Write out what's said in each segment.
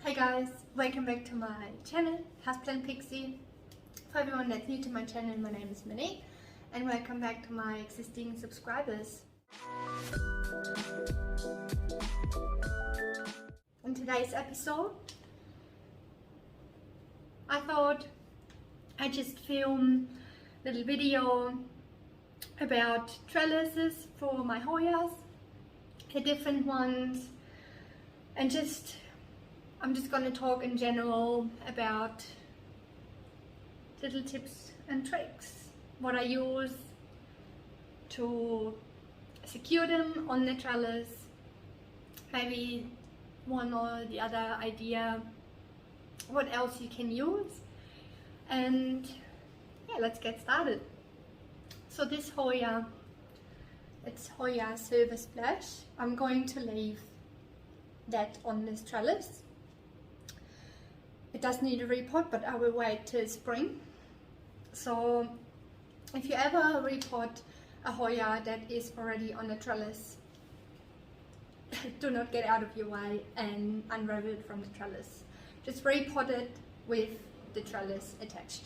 Hi guys, welcome back to my channel, Houseplantpixie. For everyone that's new to my channel, my name is Monique and welcome back to my existing subscribers. In today's episode, I thought I'd just film a little video about trellises for my Hoyas, the different ones, and I'm just going to talk in general about little tips and tricks, what I use to secure them on the trellis, maybe one or the other idea, what else you can use, and yeah, let's get started. So this Hoya, it's Hoya Silver Splash. I'm going to leave that on this trellis. It does need a repot, but I will wait till spring. So if you ever repot a Hoya that is already on a trellis, do not get out of your way and unravel it from the trellis. Just repot it with the trellis attached.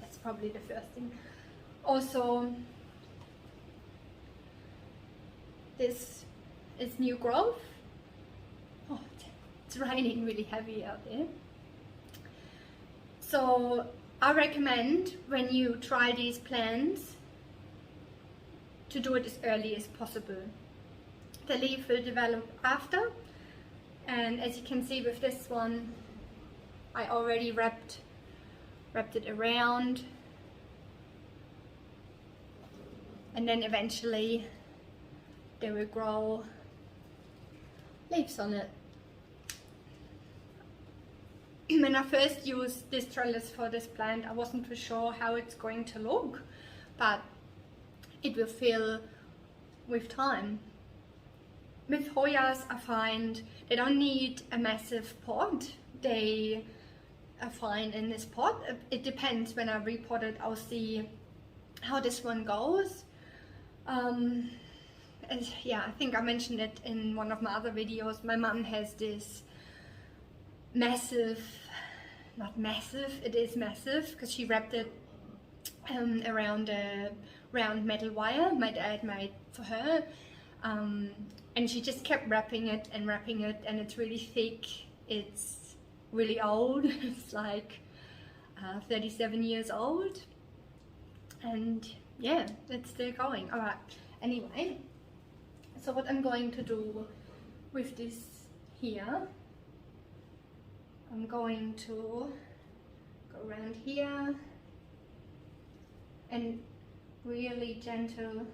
That's probably the first thing. Also, this is new growth. Oh, it's raining really heavy out there. So I recommend when you try these plants to do it as early as possible. The leaf will develop after, and as you can see with this one, I already wrapped it around, and then eventually they will grow leaves on it. When I first used this trellis for this plant, I wasn't too sure how it's going to look, but it will fill with time. With Hoyas, I find they don't need a massive pot. They are fine in this pot. It depends. When I repot it, I'll see how this one goes. And yeah, I think I mentioned it in one of my other videos. My mum has this massive, not massive, it is massive, because she wrapped it around a round metal wire my dad made for her, and she just kept wrapping it, and it's really thick, it's really old. It's like 37 years old, and yeah, it's still going. Alright, anyway, so what I'm going to do with this here, I'm going to go around here and really gentle.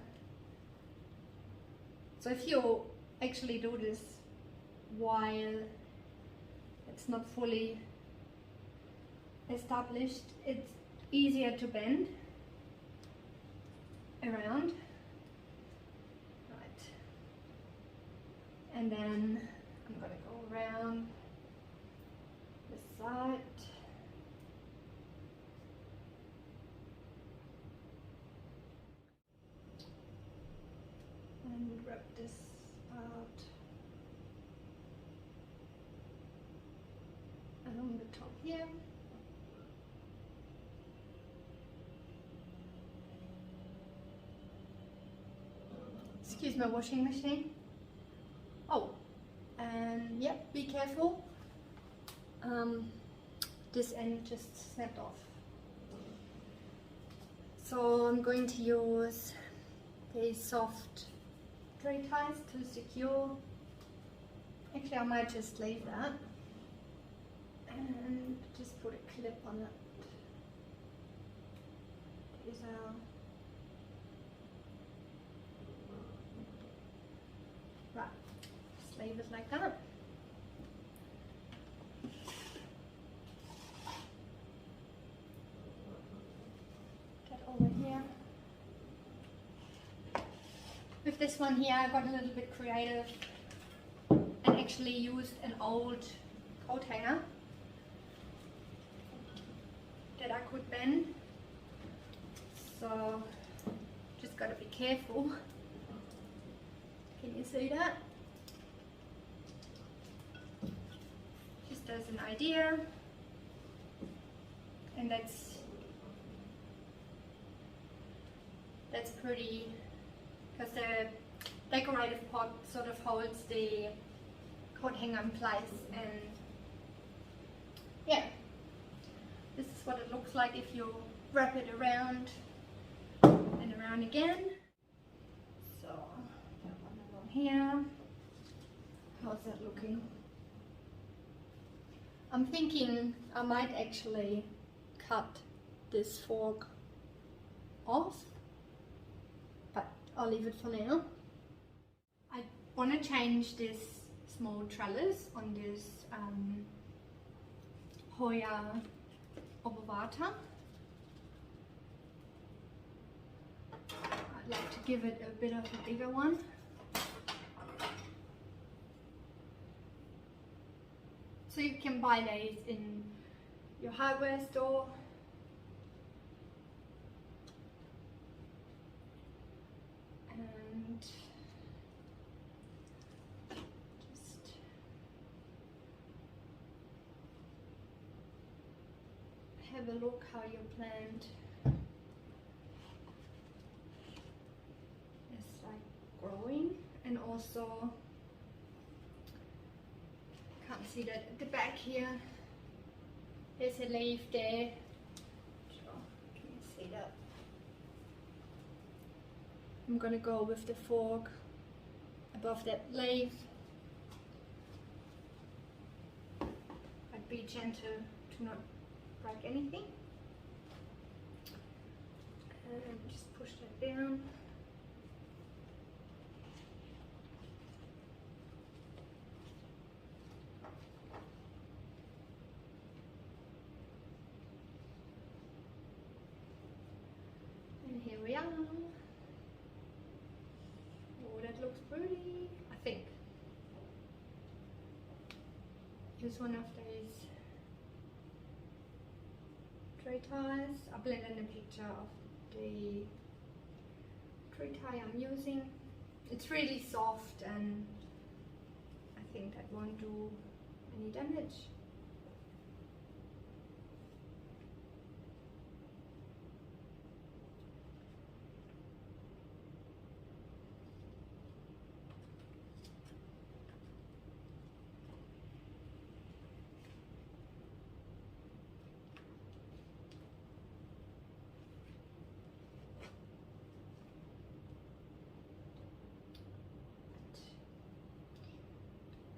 So if you actually do this while it's not fully established, it's easier to bend around. Right. And then I'm going to go around the side. And wrap this out along the top here. Excuse my washing machine. Oh, and yep, be careful. This end just snapped off. So I'm going to use these soft tray ties to secure. Actually, I might just leave that and just put a clip on it. These are right. Just leave it like that. With this one here, I got a little bit creative and actually used an old coat hanger that I could bend. So just gotta be careful. Can you see that? Just as an idea, and that's pretty, because the decorative pot sort of holds the coat hanger in place. And yeah, this is what it looks like if you wrap it around and around again. So that one along here. How's that looking? I'm thinking I might actually cut this fork off, but I'll leave it for now. I want to change this small trellis on this Hoya obovata. I'd like to give it a bit of a bigger one. So you can buy these in your hardware store. And just have a look how your plant is like growing, and also can't see that at the back here. There's a leaf there. Can you see that? I'm gonna go with the fork above that leaf. I'd be gentle to not break anything. And just push that down. And here we are. Oh, that looks pretty, I think. Here's one of those tree ties. I blended in a picture of the tree tie I'm using. It's really soft and I think that won't do any damage.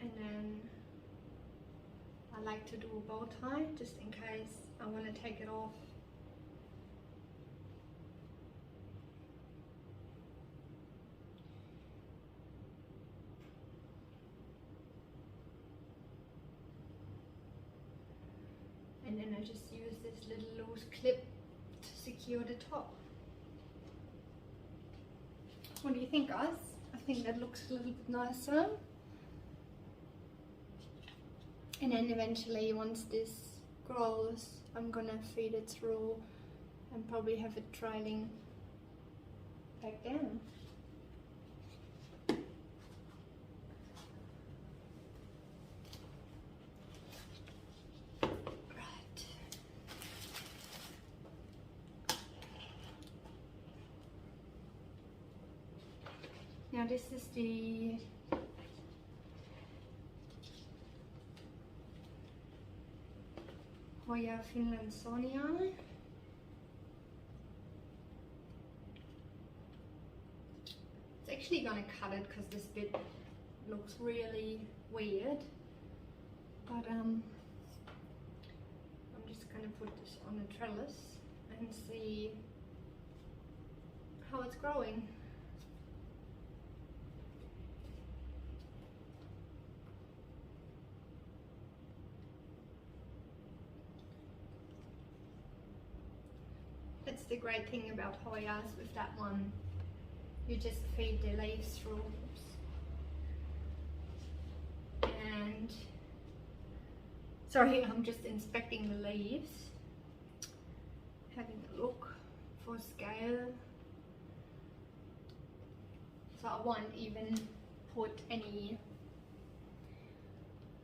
And then I like to do a bow tie just in case I want to take it off. And then I just use this little loose clip to secure the top. What do you think, guys? I think that looks a little bit nicer. And then eventually, once this grows, I'm gonna feed it through and probably have it trailing back down. Right. Now this is the Hoya Finlandssonia. It's actually gonna cut it because this bit looks really weird, but I'm just gonna put this on a trellis and see how it's growing. That's the great thing about Hoyas with that one. You just feed the leaves through. Oops. And sorry, I'm just inspecting the leaves, having a look for scale. So I won't even put any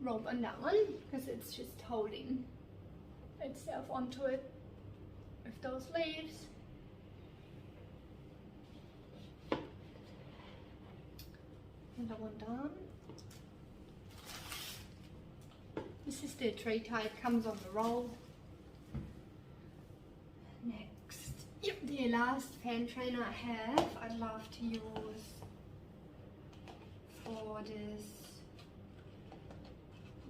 rope on that one because it's just holding itself onto it with those leaves. Another one down. This is the tree type, comes on the roll. Next, yep, the last fan trainer I have, I'd love to use for this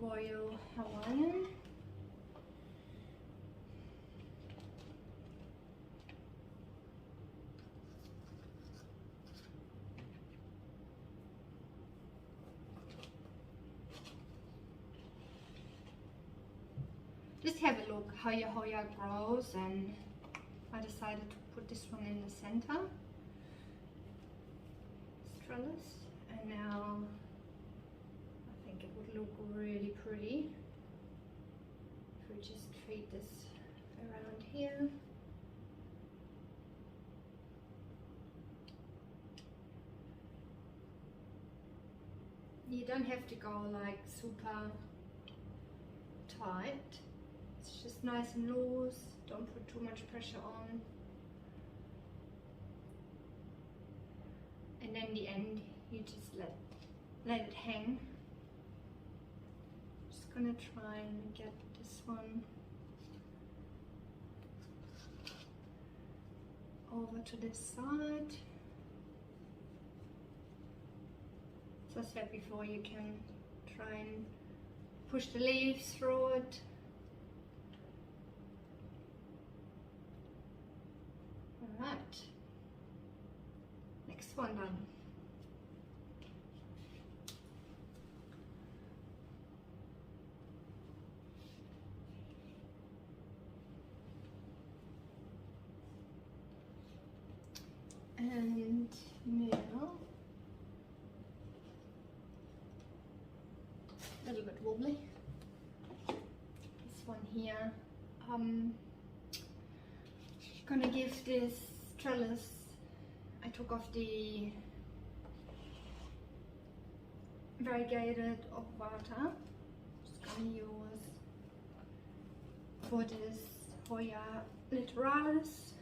Royal Hawaiian. Just have a look how your Hoya grows, and I decided to put this one in the center. Trellis, and now I think it would look really pretty if we just treat this around here. You don't have to go like super tight. It's just nice and loose. Don't put too much pressure on. And then the end, you just let it hang. Just gonna try and get this one over to this side. As I said before, you can try and push the leaves through it. Alright, next one done. And now, a little bit wobbly. This one here, gonna give this trellis, I took off the variegated water. Just gonna use for this Hoya littoralis.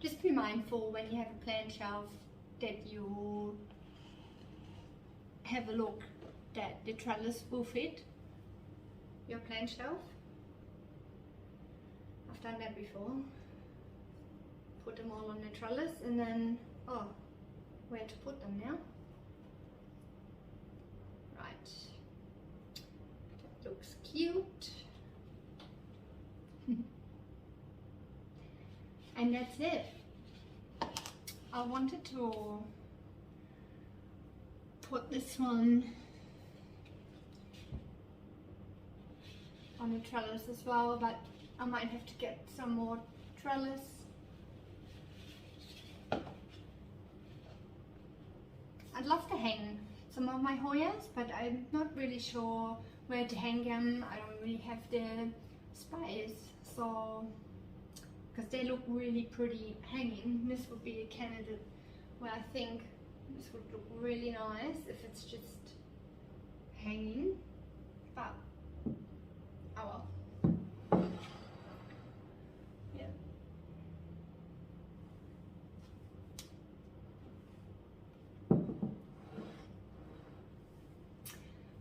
Just be mindful when you have a plant shelf that you have a look that the trellis will fit your plant shelf. I've done that before. Put them all on the trellis and then, oh, where to put them now? Right, that looks cute. And that's it. I wanted to put this one on a trellis as well, but I might have to get some more trellis. I'd love to hang some of my Hoyas, but I'm not really sure where to hang them. I don't really have the space, so because they look really pretty hanging. This would be a candidate where I think this would look really nice if it's just hanging, but oh well. Yeah.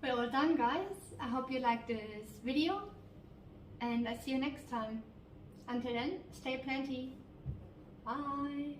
Well done, guys. I hope you liked this video, and I see you next time. Until then, stay planty. Bye.